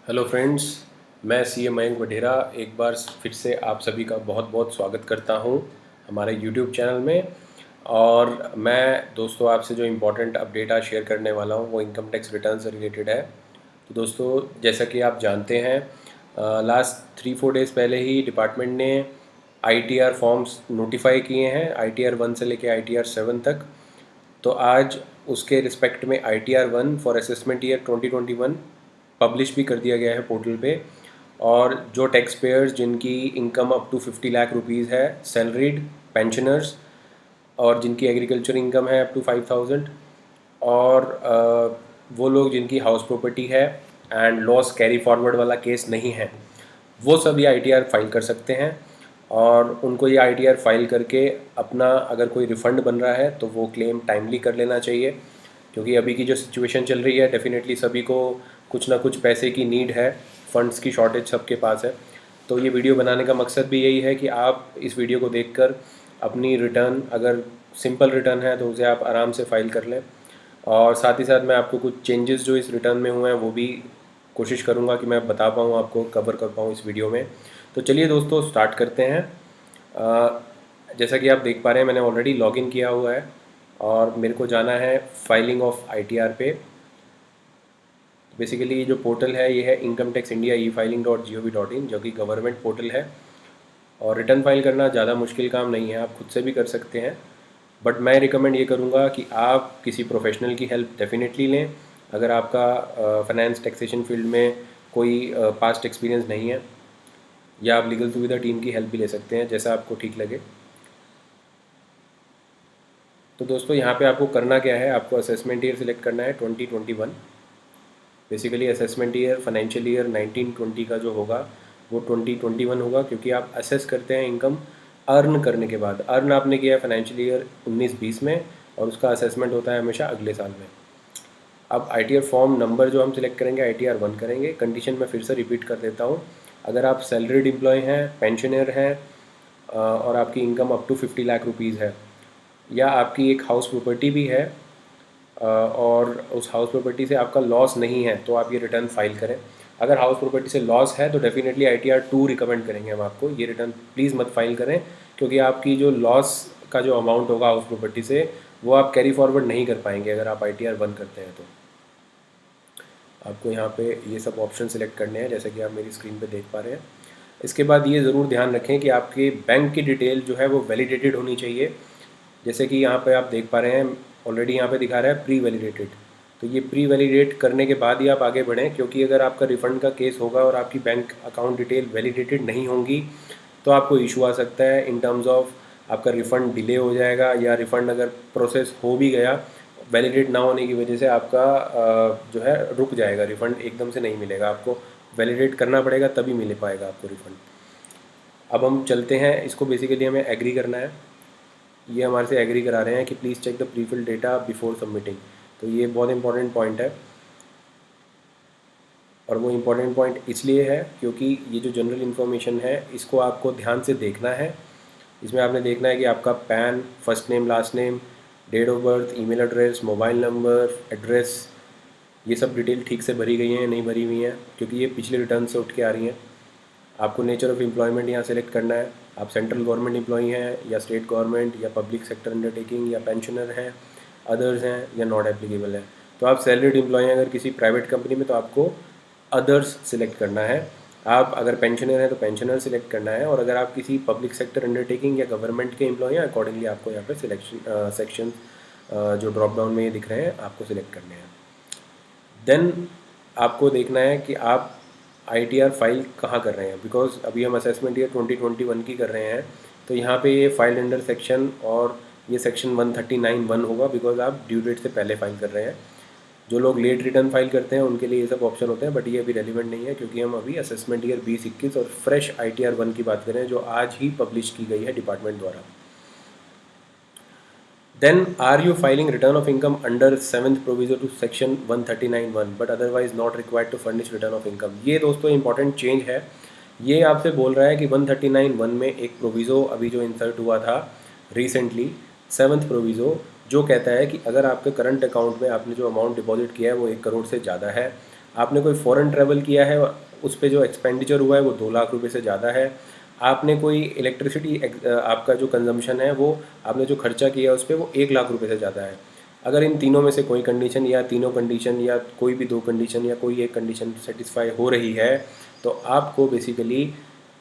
Hello friends, मैं CA Mayank Vadhera एक बार फिर से आप सभी का बहुत बहुत स्वागत करता हूं हमारे यूट्यूब चैनल में। और मैं दोस्तों आपसे जो इम्पोर्टेंट अपडेट आज शेयर करने वाला हूं वो इनकम टैक्स रिटर्न से रिलेटेड है। तो दोस्तों, जैसा कि आप जानते हैं, लास्ट 3-4 डेज़ पहले ही डिपार्टमेंट ने आईटीआर फॉर्म्स नोटिफाई किए हैं, आईटीआर 1 से लेके आईटीआर 7 तक। तो आज उसके रिस्पेक्ट में ITR 1 for assessment year 2021 publish भी कर दिया गया है पोर्टल पे। और जो टैक्स पेयर्स जिनकी income up to 50 lakh rupees है, सैलरीड, पेंशनर्स, और जिनकी एग्रीकल्चर इनकम है अप टू 5,000, और वो लोग जिनकी हाउस प्रॉपर्टी है एंड लॉस कैरी फॉरवर्ड वाला केस नहीं है, वो सब ये आईटीआर फाइल कर सकते हैं। और उनको ये आईटीआर फाइल करके अपना अगर कोई रिफ़ंड बन रहा है तो वो क्लेम टाइमली कर लेना चाहिए, क्योंकि अभी की जो सिचुएशन चल रही है डेफिनेटली सभी को कुछ ना कुछ पैसे की नीड है, फंड्स की शॉर्टेज सबके पास है। तो ये वीडियो बनाने का मकसद भी यही है कि आप इस वीडियो को देखकर अपनी रिटर्न, अगर सिंपल रिटर्न है तो उसे आप आराम से फाइल कर लें। और साथ ही साथ मैं आपको कुछ चेंजेस जो इस रिटर्न में हुए हैं वो भी कोशिश करूँगा कि मैं बता पाऊँ, आपको कवर कर पाऊँ इस वीडियो में। तो चलिए दोस्तों, स्टार्ट करते हैं। जैसा कि आप देख पा रहे हैं, मैंने ऑलरेडी लॉगिन किया हुआ है और मेरे को जाना है फाइलिंग ऑफ आईटीआर पे। बेसिकली ये जो पोर्टल है ये है इनकम टैक्स इंडिया e-filing.gov.in, जो कि गवर्नमेंट पोर्टल है। और रिटर्न फाइल करना ज़्यादा मुश्किल काम नहीं है, आप खुद से भी कर सकते हैं। बट मैं रिकमेंड ये करूँगा कि आप किसी प्रोफेशनल की हेल्प डेफिनेटली लें। अगर आपका फाइनेंस टैक्सेशन फील्ड में कोई पास्ट एक्सपीरियंस नहीं है, या आप लीगल सुविधा टीम की हेल्प भी ले सकते हैं, जैसा आपको ठीक लगे। तो दोस्तों, यहाँ पे आपको करना क्या है, आपको असेसमेंट ईयर सिलेक्ट करना है 2021। Basically assessment year financial year 19-20 का जो होगा वो 2021 होगा, क्योंकि आप असेस करते हैं इनकम अर्न करने के बाद। अर्न आपने किया है फाइनेंशियल ईयर 19-20 में, और उसका असेसमेंट होता है हमेशा अगले साल में। अब आईटीआर फॉर्म नंबर जो हम सिलेक्ट करेंगे आईटीआर 1 करेंगे। कंडीशन मैं फिर से रिपीट कर देता हूँ। अगर आप सैलरीड एम्प्लॉय हैं, पेंशनर हैं, और आपकी income up to 50 lakh rupees है, या आपकी एक हाउस प्रॉपर्टी भी है, और उस हाउस प्रॉपर्टी से आपका लॉस नहीं है, तो आप ये रिटर्न फाइल करें। अगर हाउस प्रॉपर्टी से लॉस है तो डेफिनेटली आईटीआर 2 रिकमेंड करेंगे हम आपको। ये रिटर्न प्लीज़ मत फाइल करें, क्योंकि आपकी जो लॉस का जो अमाउंट होगा हाउस प्रॉपर्टी से वो आप कैरी फॉरवर्ड नहीं कर पाएंगे अगर आप आईटीआर 1 करते हैं। तो आपको यहाँ पे ये सब ऑप्शन सिलेक्ट करने हैं, जैसे कि आप मेरी स्क्रीन पे देख पा रहे हैं। इसके बाद ये ज़रूर ध्यान रखें कि आपके बैंक की डिटेल जो है वो वैलिडेटेड होनी चाहिए। जैसे कि यहाँ पे आप देख पा रहे हैं, ऑलरेडी यहाँ पे दिखा रहा है प्री वैलिडेटेड। तो ये प्री वैलिडेट करने के बाद ही आप आगे बढ़ें, क्योंकि अगर आपका रिफ़ंड का केस होगा और आपकी बैंक अकाउंट डिटेल वैलिडेटेड नहीं होंगी तो आपको इशू आ सकता है इन टर्म्स ऑफ आपका रिफ़ंड डिले हो जाएगा, या रिफ़ंड अगर प्रोसेस हो भी गया, वैलिडेट ना होने की वजह से आपका जो है रुक जाएगा, रिफ़ंड एकदम से नहीं मिलेगा। आपको वैलिडेट करना पड़ेगा तभी मिल पाएगा आपको रिफ़ंड। अब हम चलते हैं, इसको बेसिकली हमें एग्री करना है। ये हमारे से एग्री करा रहे हैं कि please check the prefill data before submitting. तो ये बहुत इंपॉर्टेंट पॉइंट है, और वो इम्पॉर्टेंट पॉइंट इसलिए है क्योंकि ये जो जनरल इन्फॉर्मेशन है इसको आपको ध्यान से देखना है। इसमें आपने देखना है कि आपका PAN, first name, last name, date of birth, email address, mobile number, address, ये सब डिटेल ठीक से भरी गई हैं नहीं भरी हुई हैं, क्योंकि ये पिछले रिटर्न से उठ के आ रही हैं। आपको नेचर ऑफ एम्प्लॉयमेंट यहाँ सेलेक्ट करना है। आप सेंट्रल गवर्नमेंट एम्प्लॉई हैं, या स्टेट गवर्नमेंट, या पब्लिक सेक्टर अंडरटेकिंग, या पेंशनर हैं, अदर्स हैं, या नॉट एप्लीकेबल है। तो आप सैलरीड एम्प्लॉई हैं अगर किसी प्राइवेट कंपनी में, तो आपको अदर्स सिलेक्ट करना है। आप अगर पेंशनर हैं तो पेंशनर सिलेक्ट करना है, और अगर आप किसी पब्लिक सेक्टर अंडरटेकिंग या गवर्नमेंट के एम्प्लॉई हैं, अकॉर्डिंगली आपको यहाँ पे सिलेक्शन सेक्शन जो ड्रॉप डाउन में ये दिख रहे हैं आपको सिलेक्ट करने हैं। देन आपको देखना है कि आप आईटीआर फाइल कहाँ कर रहे हैं, बिकॉज अभी हम असेसमेंट ईयर 2021 की कर रहे हैं। तो यहाँ पे ये फाइल अंडर सेक्शन, और ये सेक्शन 139(1) होगा, बिकॉज आप ड्यू डेट से पहले फाइल कर रहे हैं। जो लोग लेट रिटर्न फाइल करते हैं उनके लिए ये सब ऑप्शन होते हैं, बट ये अभी रेलिवेंट नहीं है, क्योंकि हम अभी असेसमेंट ईयर 2021 और फ्रेश आईटीआर 1 की बात करें जो आज ही पब्लिश की गई है डिपार्टमेंट द्वारा। Then are you filing return of income under 7th proviso to section 139(1) but otherwise not required to furnish return of income? ये दोस्तों इंपॉर्टेंट चेंज है। ये आपसे बोल रहा है कि 139(1) में एक प्रोविज़ो अभी जो इंसर्ट हुआ था रिसेंटली, 7th प्रोविज़ो, जो कहता है कि अगर आपके करंट अकाउंट में आपने जो अमाउंट डिपॉजिट किया है वो 1 करोड़ से ज़्यादा है, आपने कोई फ़ॉरेन ट्रैवल किया है, उस पे जो एक्सपेंडिचर हुआ है वो 2 लाख रुपए से ज़्यादा है। आपने कोई इलेक्ट्रिसिटी आपका जो कंजम्पशन है वो आपने जो खर्चा किया है उस पे वो 1 लाख रुपए से ज़्यादा है। अगर इन तीनों में से कोई कंडीशन या तीनों कंडीशन या कोई भी 2 कंडीशन या कोई एक कंडीशन सेटिस्फाई हो रही है तो आपको बेसिकली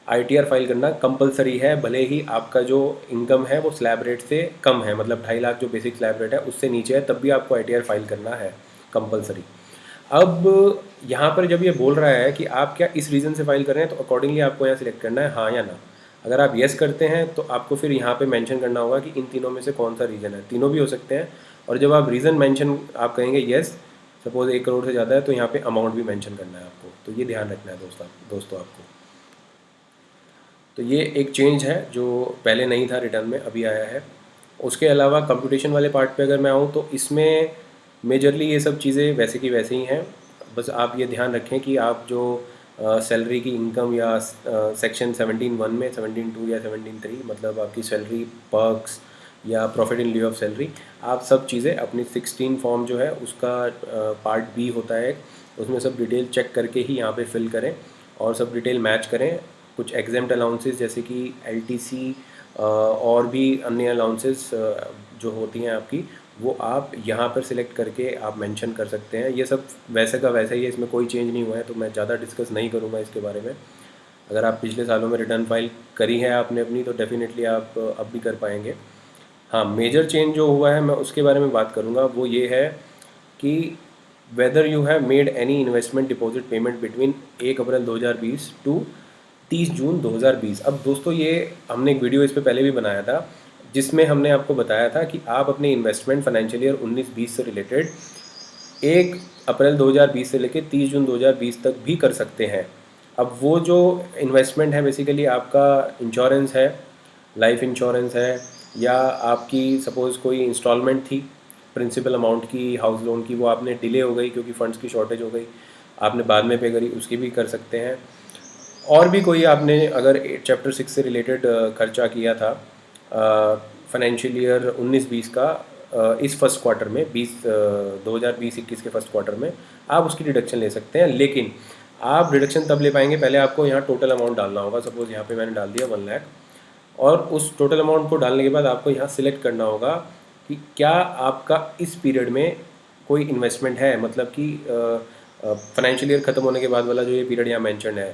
आईटीआर फाइल करना कंपलसरी है, भले ही आपका जो इनकम है वो स्लैब रेट से कम है, मतलब 2.5 लाख जो बेसिक स्लैब रेट है उससे नीचे है, तब भी आपको आईटीआर फाइल करना है कंपलसरी। अब यहाँ पर जब ये बोल रहा है कि आप क्या इस रीज़न से फाइल कर रहे हैं तो अकॉर्डिंगली आपको यहाँ सिलेक्ट करना है हाँ या ना। अगर आप येस करते हैं तो आपको फिर यहाँ पे मेंशन करना होगा कि इन तीनों में से कौन सा रीज़न है, तीनों भी हो सकते हैं। और जब आप रीज़न मेंशन आप कहेंगे येस, सपोज 1 करोड़ से ज़्यादा है तो यहाँ पे अमाउंट भी मेंशन करना है आपको, तो ये ध्यान रखना है दोस्तों आपको। तो ये एक चेंज है जो पहले नहीं था रिटर्न में, अभी आया है। उसके अलावा कंप्यूटेशन वाले पार्ट पे अगर मैं आऊँ तो इसमें मेजरली ये सब चीज़ें वैसे की वैसे ही हैं। बस आप ये ध्यान रखें कि आप जो सैलरी की इनकम या सेक्शन 17(1) में 17(2) या 17(3) मतलब आपकी सैलरी पर्क्स या प्रॉफिट इन लिeu ऑफ सैलरी, आप सब चीज़ें अपनी 16 फॉर्म जो है उसका पार्ट बी होता है, उसमें सब डिटेल चेक करके ही यहाँ पे फिल करें और सब डिटेल मैच करें। कुछ एग्जेम्प्ट अलाउंसेस जैसे कि एलटीसी और भी अन्य अलाउंसेस जो होती हैं आपकी, वो आप यहाँ पर सिलेक्ट करके आप मेंशन कर सकते हैं। ये सब वैसे का वैसा ही है, इसमें कोई चेंज नहीं हुआ है, तो मैं ज़्यादा डिस्कस नहीं करूँगा इसके बारे में। अगर आप पिछले सालों में रिटर्न फाइल करी है आपने अपनी तो डेफिनेटली आप अब भी कर पाएंगे। हाँ, मेजर चेंज जो हुआ है मैं उसके बारे में बात करूँगा, वो ये है कि whether you have made any investment deposit payment between 1 April 2020 to 30 June 2020। अब दोस्तों ये हमने एक वीडियो इस पे पहले भी बनाया था जिसमें हमने आपको बताया था कि आप अपने इन्वेस्टमेंट फाइनेंशियल ईयर 19-20 से रिलेटेड 1 अप्रैल 2020 से लेकर 30 जून 2020 तक भी कर सकते हैं। अब वो जो इन्वेस्टमेंट है बेसिकली आपका इंश्योरेंस है, लाइफ इंश्योरेंस है, या आपकी सपोज़ कोई इंस्टॉलमेंट थी प्रिंसिपल अमाउंट की हाउस लोन की, वो आपने डिले हो गई क्योंकि फंड्स की शॉर्टेज हो गई, आपने बाद में पे करी, उसकी भी कर सकते हैं। और भी कोई आपने अगर चैप्टर 6 से रिलेटेड खर्चा किया था फाइनेंशियल ईयर 19-20 का इस फर्स्ट क्वार्टर में 2020-21 के फर्स्ट क्वार्टर में, आप उसकी डिडक्शन ले सकते हैं। लेकिन आप डिडक्शन तब ले पाएंगे, पहले आपको यहाँ टोटल अमाउंट डालना होगा। सपोज़ यहाँ पे मैंने डाल दिया 1 लाख, और उस टोटल अमाउंट को डालने के बाद आपको यहाँ सिलेक्ट करना होगा कि क्या आपका इस पीरियड में कोई इन्वेस्टमेंट है, मतलब कि फाइनेंशियल ईयर ख़त्म होने के बाद वाला जो ये पीरियड यहाँ मेंशन है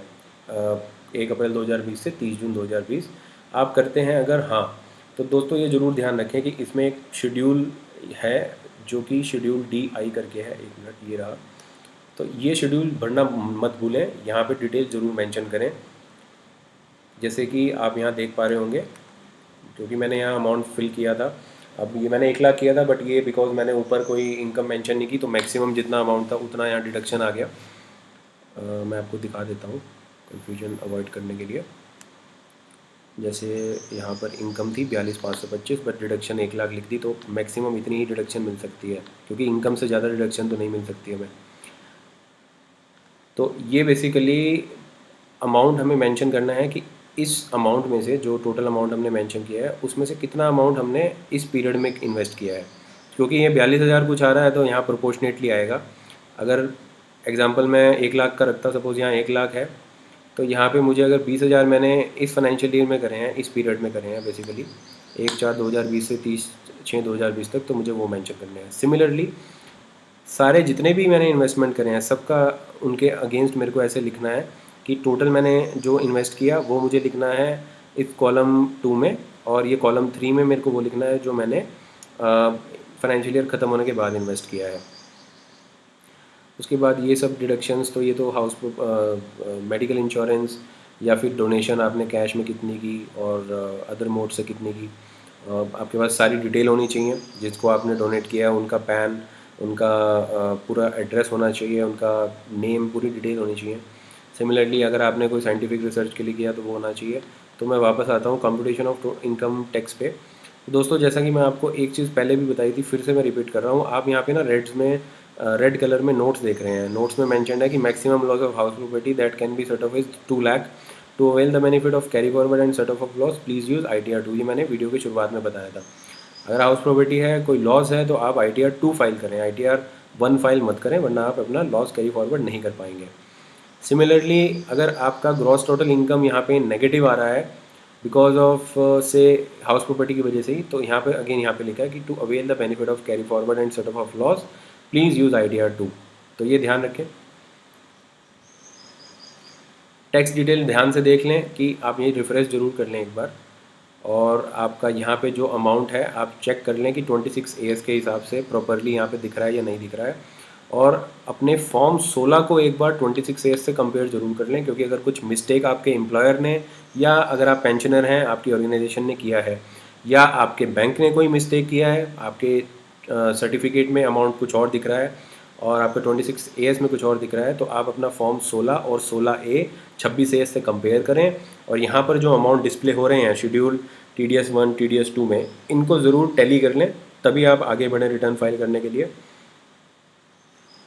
1 अप्रैल 2020 से 30 जून 2020 आप करते हैं अगर हाँ, तो दोस्तों ये ज़रूर ध्यान रखें कि इसमें एक शेड्यूल है जो कि शेड्यूल DI करके है। 1 मिनट, ये रहा। तो ये शेड्यूल भरना मत भूलें, यहाँ पे डिटेल ज़रूर मेंशन करें। जैसे कि आप यहाँ देख पा रहे होंगे, क्योंकि मैंने यहाँ अमाउंट फिल किया था, अब ये मैंने 1 लाख किया था, बट ये बिकॉज मैंने ऊपर कोई इनकम मेंशन नहीं की तो मैक्सिमम जितना अमाउंट था उतना यहाँ डिडक्शन आ गया। मैं आपको दिखा देता हूँ कन्फ्यूजन अवॉइड करने के लिए। जैसे यहाँ पर इनकम थी 42,525, बट डिडक्शन 1 लाख लिख दी, तो मैक्सिमम इतनी ही डिडक्शन मिल सकती है, क्योंकि इनकम से ज़्यादा डिडक्शन तो नहीं मिल सकती हमें। तो ये बेसिकली अमाउंट हमें मेंशन करना है कि इस अमाउंट में से जो टोटल अमाउंट हमने मेंशन किया है उसमें से कितना अमाउंट हमने इस पीरियड में इन्वेस्ट किया है। क्योंकि ये 42,000 कुछ आ रहा है तो यहाँ प्रोपोर्शनेटली आएगा। अगर एग्जांपल मैं 1 लाख का रखता, सपोज़ यहाँ 1 लाख है, तो यहाँ पे मुझे अगर 20,000 मैंने इस फाइनेंशियल ईयर में करे हैं, इस पीरियड में करे हैं बेसिकली 1/4/2020 से 30/6/2020 तक, तो मुझे वो मेंशन करने हैं। सिमिलरली सारे जितने भी मैंने इन्वेस्टमेंट करे हैं सबका उनके अगेंस्ट मेरे को ऐसे लिखना है कि टोटल मैंने जो इन्वेस्ट किया वो मुझे लिखना है इस कॉलम 2 में, और ये कॉलम 3 में मेरे को वो लिखना है जो मैंने फाइनेंशियल ईयर ख़त्म होने के बाद इन्वेस्ट किया है। उसके बाद ये सब डिडक्शंस, तो ये तो हाउस मेडिकल इंश्योरेंस या फिर डोनेशन आपने कैश में कितनी की और अदर मोड से कितनी की, आपके पास सारी डिटेल होनी चाहिए। जिसको आपने डोनेट किया उनका पैन, उनका पूरा एड्रेस होना चाहिए, उनका नेम, पूरी डिटेल होनी चाहिए। सिमिलरली अगर आपने कोई साइंटिफिक रिसर्च के लिए किया तो वो होना चाहिए। तो मैं वापस आता हूँ कंप्यूटेशन ऑफ इनकम टैक्स पे। दोस्तों जैसा कि मैं आपको एक चीज़ पहले भी बताई थी, फिर से मैं रिपीट कर रहा हूँ। आप यहाँ पे ना रेड कलर में नोट्स देख रहे हैं। नोट्स में मेंशन्ड है कि maximum loss of house property that can be set off is 2 lakh. To avail the benefit of carry forward and set off of loss please use ITR 2। ये मैंने video की शुरुआत में बताया था। अगर हाउस प्रॉपर्टी है, कोई लॉस है, तो आप ITR 2 फाइल करें। ITR वन फाइल मत करें, वरना आप अपना लॉस कैरी फॉरवर्ड नहीं कर पाएंगे। सिमिलरली अगर आपका ग्रॉस टोटल इनकम यहाँ पे नेगेटिव आ रहा है बिकॉज ऑफ से हाउस प्रॉपर्टी की वजह से ही, तो यहाँ पे अगेन यहाँ पे लिखा है कि to avail the benefit of carry forward and set off loss please use ITR 2। तो ये ध्यान रखें। टैक्स डिटेल ध्यान से देख लें कि आप ये रिफ्रेश ज़रूर कर लें एक बार, और आपका यहाँ पे जो अमाउंट है आप चेक कर लें कि 26 AS के हिसाब से प्रॉपरली यहाँ पे दिख रहा है या नहीं दिख रहा है। और अपने फॉर्म 16 को एक बार 26 AS से कंपेयर ज़रूर कर लें, क्योंकि अगर कुछ मिस्टेक आपके एम्प्लॉयर ने, या अगर आप पेंशनर हैं आपकी ऑर्गेनाइजेशन ने किया है, या आपके बैंक ने कोई मिस्टेक किया है, आपके सर्टिफिकेट में अमाउंट कुछ और दिख रहा है और आपका 26 AS में कुछ और दिख रहा है, तो आप अपना फॉर्म 16 और 16A 26 AS से कंपेयर करें, और यहाँ पर जो अमाउंट डिस्प्ले हो रहे हैं शेड्यूल TDS 1 TDS 2 में, इनको ज़रूर टैली कर लें, तभी आप आगे बढ़ें रिटर्न फाइल करने के लिए।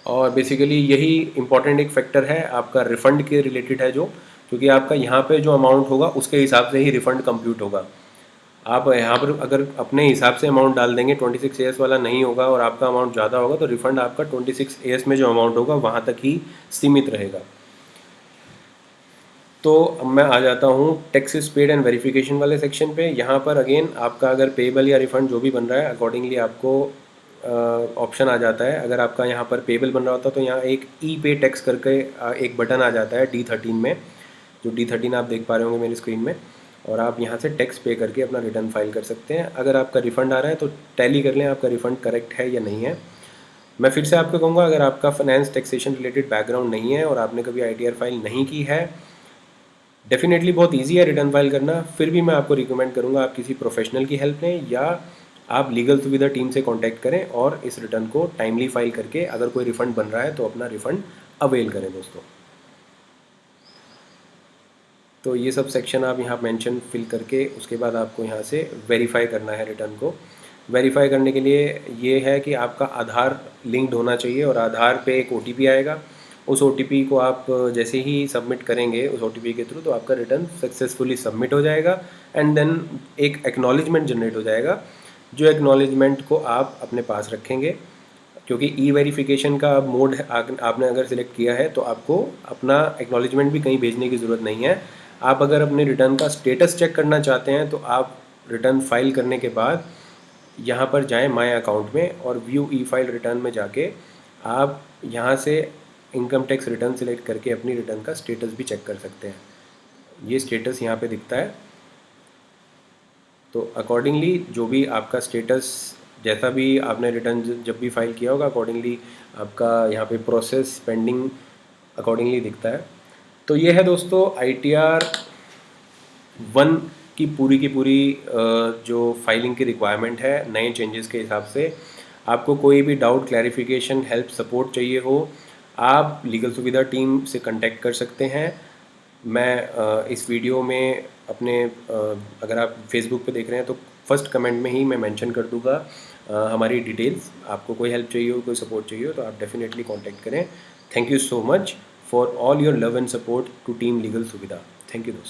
और बेसिकली यही इंपॉर्टेंट एक फैक्टर है आपका रिफ़ंड के रिलेटेड है, जो क्योंकि आपका यहाँ पे जो अमाउंट होगा उसके हिसाब से ही रिफ़ंड कंप्यूट होगा। आप यहाँ पर अगर अपने हिसाब से अमाउंट डाल देंगे, 26 AS वाला नहीं होगा और आपका अमाउंट ज़्यादा होगा, तो रिफ़ंड आपका 26 AS में जो अमाउंट होगा वहाँ तक ही सीमित रहेगा। तो अब मैं आ जाता हूँ टैक्सेस पेड एंड वेरिफिकेशन वाले सेक्शन पे। यहाँ पर अगेन आपका अगर पेबल या रिफ़ंड जो भी बन रहा है, अकॉर्डिंगली आपको ऑप्शन आ जाता है। अगर आपका यहाँ पर पेबल बन रहा होता तो यहाँ एक ई पे टैक्स करके एक बटन आ जाता है D13 में, जो D13 आप देख पा रहे होंगे मेरी स्क्रीन में, और आप यहाँ से टैक्स पे करके अपना रिटर्न फाइल कर सकते हैं। अगर आपका रिफ़ंड आ रहा है तो टैली कर लें आपका रिफ़ंड करेक्ट है या नहीं है। मैं फिर से आपको कहूँगा, अगर आपका फाइनेंस टैक्सेशन रिलेटेड बैकग्राउंड नहीं है और आपने कभी ITR फाइल नहीं की है, डेफिनेटली बहुत इजी है रिटर्न फाइल करना। फिर भी मैं आपको रिकमेंड करूँगा आप किसी प्रोफेशनल की हेल्प लें, या आप लीगल सुविधा टीम से कांटेक्ट करें और इस रिटर्न को टाइमली फाइल करके अगर कोई रिफ़ंड बन रहा है तो अपना रिफ़ंड अवेल करें दोस्तों। तो ये सब सेक्शन आप यहाँ मेंशन फिल करके उसके बाद आपको यहाँ से वेरीफाई करना है रिटर्न को। वेरीफाई करने के लिए ये है कि आपका आधार लिंक्ड होना चाहिए, और आधार पे एक OTP आएगा। उस OTP को आप जैसे ही सबमिट करेंगे उस OTP के थ्रू, तो आपका रिटर्न सक्सेसफुली सबमिट हो जाएगा, एंड देन एक एक्नॉलेजमेंट जनरेट हो जाएगा, जो एक्नॉलेजमेंट को आप अपने पास रखेंगे। क्योंकि ई वेरिफिकेशन का अब मोड आपने अगर सिलेक्ट किया है तो आपको अपना एक्नॉलेजमेंट भी कहीं भेजने की ज़रूरत नहीं है। आप अगर अपने रिटर्न का स्टेटस चेक करना चाहते हैं तो आप रिटर्न फाइल करने के बाद यहाँ पर जाएं माय अकाउंट में, और व्यू ई फाइल रिटर्न में जाके आप यहाँ से इनकम टैक्स रिटर्न सेलेक्ट करके अपनी रिटर्न का स्टेटस भी चेक कर सकते हैं। ये स्टेटस यहाँ पे दिखता है। तो अकॉर्डिंगली जो भी आपका स्टेटस, जैसा भी आपने रिटर्न जब भी फाइल किया होगा, अकॉर्डिंगली आपका यहाँ पे प्रोसेस पेंडिंग अकॉर्डिंगली दिखता है। तो ये है दोस्तों ITR 1 की पूरी जो फाइलिंग की रिक्वायरमेंट है नए चेंजेस के हिसाब से। आपको कोई भी डाउट, क्लैरिफिकेशन, हेल्प, सपोर्ट चाहिए हो, आप लीगल सुविधा टीम से कांटेक्ट कर सकते हैं। मैं इस वीडियो में अपने अगर आप फेसबुक पे देख रहे हैं तो फर्स्ट कमेंट में ही मैं मेंशन कर दूंगा हमारी डिटेल्स। आपको कोई हेल्प चाहिए हो, कोई सपोर्ट चाहिए हो, तो आप डेफिनेटली कांटेक्ट करें। Thank you so much for all your love and support to team Legal Suvidha. Thank you दोस्तों।